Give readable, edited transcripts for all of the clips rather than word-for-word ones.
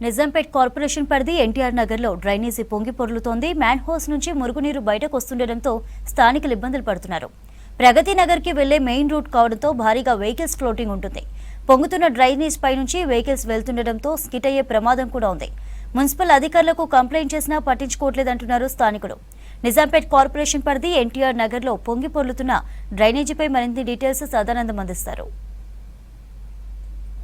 Nizampet corporation పరిధి ఎన్టీఆర్ నగర్లో drainage పొంగి పొర్లుతోంది. మ్యాన్ హోల్స్ నుంచి మురుగునీరు బయటకు వస్తుండటంతో స్థానికులు ఇబ్బందులు పడుతున్నారు. ప్రగతి నగర్కి వెళ్లే మెయిన్ రూట్ కావడంతో భారీగా వెహికల్స్ ఫ్లోటింగ్ ఉంటుంది. పొంగుతున్న డ్రైనేజ్ పై నుంచి వెహికల్స్ వెళ్తుండటంతో స్కిట్ అయ్యే ప్రమాదం కూడా ఉంది. మున్సిపల్ అధికారులకు కంప్లైంట్ చేసినా పట్టించుకోవట్లేదంటున్నారు స్థానికులు. నిజాంపేట్ కార్పొరేషన్ పరిధి ఎన్టీఆర్ నగర్లో పొంగి పొర్లుతున్న డ్రైనేజీపై మరిన్ని డీటెయిల్స్ సదానందం అందిస్తారు.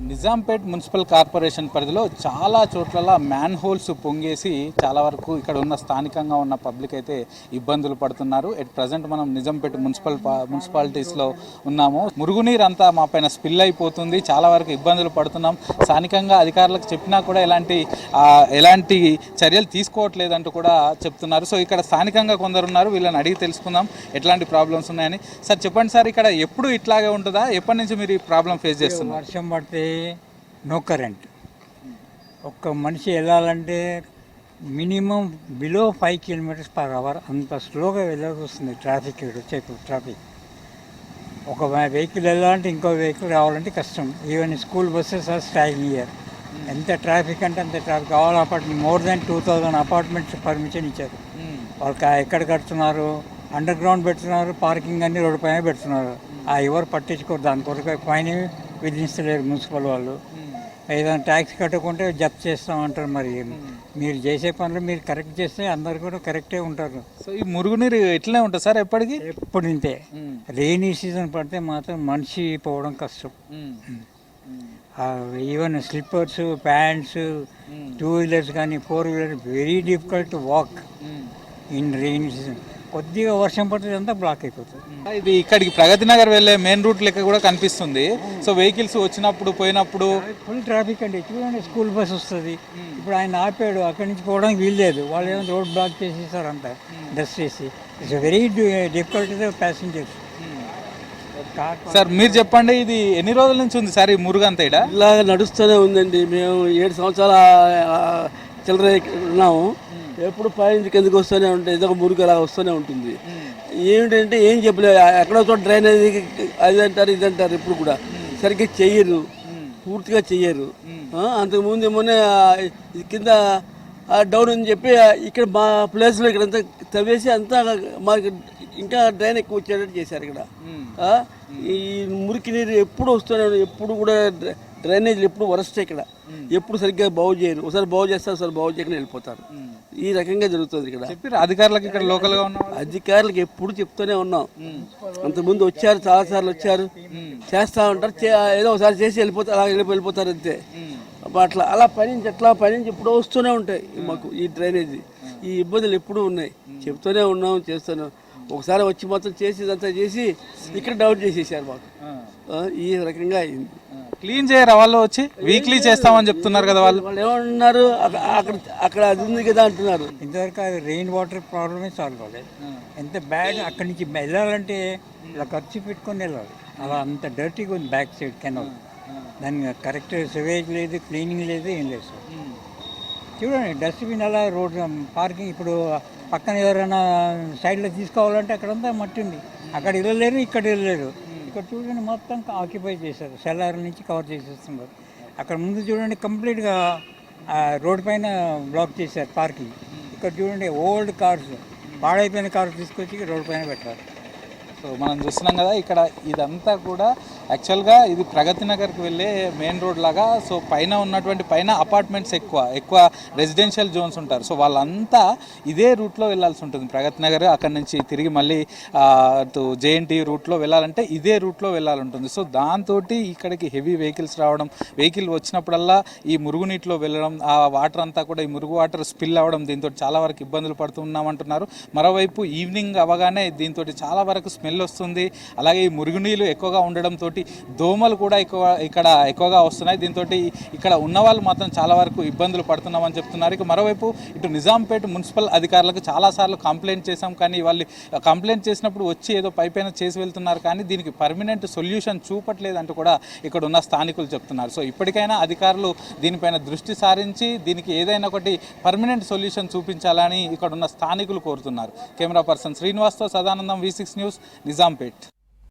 నిజాంపేట్ మున్సిపల్ కార్పొరేషన్ పరిధిలో చాలా చోట్ల మ్యాన్ హోల్స్ పొంగేసి చాలా వరకు ఇక్కడ ఉన్న స్థానికంగా ఉన్న పబ్లిక్ అయితే ఇబ్బందులు పడుతున్నారు. ఎట్ ప్రజెంట్ మనం నిజాంపేట్ మున్సిపాలిటీస్లో ఉన్నాము. మురుగునీరు అంతా మా పైన స్పిల్ అయిపోతుంది. చాలా వరకు ఇబ్బందులు పడుతున్నాం. స్థానికంగా అధికారులకు చెప్పినా కూడా ఎలాంటి చర్యలు తీసుకోవట్లేదంటూ కూడా చెప్తున్నారు. సో ఇక్కడ స్థానికంగా కొందరు ఉన్నారు, వీళ్ళని అడిగి తెలుసుకుందాం ఎట్లాంటి ప్రాబ్లమ్స్ ఉన్నాయని. సార్ చెప్పండి సార్, ఇక్కడ ఎప్పుడు ఇట్లాగే ఉంటుందా? ఎప్పటి నుంచి మీరు ఈ ప్రాబ్లం ఫేస్ చేస్తున్నారు? వర్షం పడితే నో కరెంట్. ఒక్క మనిషి వెళ్ళాలంటే మినిమం బిలో 5 km/h అంత స్లోగా వెళ్ళాల్సి వస్తుంది. ట్రాఫిక్ ట్రాఫిక్ ఒక వెహికల్ వెళ్ళాలంటే ఇంకో వెహికల్ రావాలంటే కష్టం. Even school buses are staying here. ఎంత ట్రాఫిక్ అంటే అంత traffic. All apartment more than 2000 apartments permission ఇచ్చారు. వాళ్ళకి ఎక్కడ కడుతున్నారు, అండర్ గ్రౌండ్ పెడుతున్నారు, పార్కింగ్ అన్ని రోడ్డు పైన పెడుతున్నారు. ఎవరు పట్టించుకోరు. దాని కొరకు ఫైన్ విధించలేరు మున్సిపల్ వాళ్ళు. ఏదైనా ట్యాక్స్ కట్టకుంటే జప్తు చేస్తామంటారు. మరి మీరు చేసే పనులు మీరు కరెక్ట్ చేస్తే అందరు కూడా కరెక్టే ఉంటారు. సో ఈ మురుగునీరు ఎట్లనే ఉంటుంది సార్ ఎప్పటికీ? ఎప్పుడు ఇంతే. రెయినీ సీజన్ పడితే మాత్రం మనిషి పోవడం కష్టం. ఈవెన్ స్లిప్పర్స్, ప్యాంట్స్, 2 వీలర్స్ కానీ 4 wheelers very difficult to walk in rainy season. కొద్దిగా వర్షం పడితే అంతా బ్లాక్ అయిపోతుంది. ఇది ఇక్కడికి ప్రగతి నగర్ వెళ్ళే మెయిన్ రూట్ లెక్క కూడా కనిపిస్తుంది. సో వెహికల్స్ వచ్చినప్పుడు పోయినప్పుడు ఫుల్ ట్రాఫిక్ అండి. చూడండి, స్కూల్ బస్ వస్తుంది. ఇప్పుడు ఆయన ఆపాడు, అక్కడి నుంచి పోవడానికి వీల్లేదు. వాళ్ళు ఏమో రోడ్ బ్లాక్ చేసేసారు అంతా డస్ట్ చేసి. It's very difficult passengers. Sir మీరు చెప్పండి, ఇది ఎన్ని రోజుల నుంచి ఉంది సార్ ఈ మురుగంతా? ఇలా నడుస్తూనే ఉందండి. మేము 7 సంవత్సరాల చిల్లర ఉన్నాము. ఎప్పుడు పైన కిందకి వస్తూనే ఉంటాయి. ఏదో ఒక మురుగు అలా వస్తూనే ఉంటుంది. ఏమిటంటే ఏం చెప్పలేదు. ఎక్కడో చోట డ్రైనేజ్ అది అంటారు ఇది అంటారు. ఇప్పుడు కూడా సరిగ్గా చెయ్యరు, పూర్తిగా చెయ్యరు. అంతకుముందు ఏమోనే కింద డౌన్ అని చెప్పి ఇక్కడ మా ప్లేస్లో ఇక్కడంతా తవ్వేసి అంతా మాకు ఇంకా డ్రైన్ ఎక్కువ వచ్చేటట్టు చేశారు. ఇక్కడ ఈ మురికి నీరు ఎప్పుడు వస్తూనే, ఎప్పుడు కూడా డ్రైనేజీలు ఎప్పుడు వరస్ట్. ఇక్కడ ఎప్పుడు సరిగ్గా బాగు చేయరు. ఒకసారి బాగు చేస్తారు, ఒకసారి బాగు చేయకుండా వెళ్ళిపోతారు. ఈ రకంగా జరుగుతుంది ఇక్కడ. చెప్పారు అధికారులకు, ఇక్కడ లోకల్గా ఉన్న అధికారులకు ఎప్పుడు చెప్తూనే ఉన్నాం. అంతకుముందు వచ్చారు, చాలాసార్లు వచ్చారు, చేస్తూ ఉంటారు. ఏదో ఒకసారి చేసి వెళ్ళిపోతారు, అలా వెళ్ళిపోతారు అంతే. అలా పైనుంచి ఎప్పుడో వస్తూనే ఉంటాయి మాకు ఈ డ్రైనేజీ. ఈ ఇబ్బందులు ఎప్పుడూ ఉన్నాయి. చెప్తూనే ఉన్నాం, చేస్తున్నాం. ఒకసారి వచ్చి మొత్తం చేసి ఇదంతా చేసి ఇక్కడ డౌట్ చేసేసారు మాకు. ఈ రకంగా అయింది. క్లీన్ చేయరా వాళ్ళు? వచ్చి వీక్లీ చేస్తామని చెప్తున్నారు కదా వాళ్ళు. ఏమంటున్నారు, అక్కడ అది ఉంది కదా అంటున్నారు. ఇంతవరకు అది రెయిన్ వాటర్ ప్రాబ్లమే సాల్వ్ అవ్వలేదు. ఎంత బ్యాడ్. అక్కడి నుంచి వెళ్ళాలంటే ఇలా ఖర్చు పెట్టుకొని వెళ్ళాలి. అలా అంత డర్టీగా ఉంది బ్యాక్ సైడ్ కెనాల్. దానికి కరెక్ట్ సివేజ్ లేదు, క్లీనింగ్ లేదు, ఏం లేదు సార్. చూడండి, డస్ట్బిన్ అలా రోడ్ పార్కింగ్. ఇప్పుడు పక్కన ఎవరైనా సైడ్లో తీసుకోవాలంటే అక్కడంతా మట్టి ఉంది. అక్కడ వెళ్ళలేరు, ఇక్కడ వెళ్ళలేరు. ఇక్కడ చూడండి మొత్తం ఆక్యుపై చేశారు. సెల్లార్ నుంచి కవర్ చేసేస్తున్నారు. అక్కడ ముందు చూడండి కంప్లీట్గా రోడ్ పైన బ్లాక్ చేశారు పార్కింగ్. ఇక్కడ చూడండి ఓల్డ్ కార్స్, పాడైపోయిన కార్స్ తీసుకొచ్చి రోడ్ పైన పెట్టారు. సో మనం చూస్తున్నాం కదా, ఇక్కడ ఇదంతా కూడా యాక్చువల్గా ఇది ప్రగతి నగర్కి వెళ్ళే మెయిన్ రోడ్ లాగా. సో పైన ఉన్నటువంటి అపార్ట్మెంట్స్ ఎక్కువ రెసిడెన్షియల్ జోన్స్ ఉంటారు. సో వాళ్ళంతా ఇదే రూట్లో వెళ్ళాల్సి ఉంటుంది. ప్రగతి నగర్ అక్కడి నుంచి తిరిగి మళ్ళీ జేఎన్టీ రూట్లో వెళ్ళాలంటే ఇదే రూట్లో వెళ్ళాలి ఉంటుంది. సో దాంతో ఇక్కడికి హెవీ వెహికల్స్ రావడం, వెహికల్ వచ్చినప్పుడల్లా ఈ మురుగునీటిలో వెళ్ళడం, ఆ వాటర్ అంతా కూడా ఈ మురుగు వాటర్ స్పిల్ అవ్వడం, దీంతో చాలా వరకు ఇబ్బందులు పడుతున్నామంటున్నారు. మరోవైపు ఈవినింగ్ అవగానే దీంతో చాలా వరకు స్మెల్ వస్తుంది. అలాగే ఈ మురుగునీళ్ళు ఎక్కువగా ఉండడంతో దోమలు కూడా ఇక్కడ ఎక్కువగా వస్తున్నాయి. దీంతో ఇక్కడ ఉన్న వాళ్ళు మాత్రం చాలా వరకు ఇబ్బందులు పడుతున్నామని చెప్తున్నారు. ఇక మరోవైపు ఇటు నిజాంపేట మున్సిపల్ అధికారులకు చాలాసార్లు కంప్లైంట్ చేశాం, కానీ వాళ్ళు కంప్లైంట్ చేసినప్పుడు వచ్చి ఏదో పైపైన చేసి వెళ్తున్నారు, కానీ దీనికి పర్మనెంట్ సొల్యూషన్ చూపట్లేదంటూ కూడా ఇక్కడ ఉన్న స్థానికులు చెప్తున్నారు. సో ఇప్పటికైనా అధికారులు దీనిపైన దృష్టి సారించి దీనికి ఏదైనా ఒకటి పర్మనెంట్ సొల్యూషన్ చూపించాలని ఇక్కడ ఉన్న స్థానికులు కోరుతున్నారు. కెమెరా పర్సన్ శ్రీనివాస్తో సదానందం, V6 న్యూస్, నిజాంపేట్.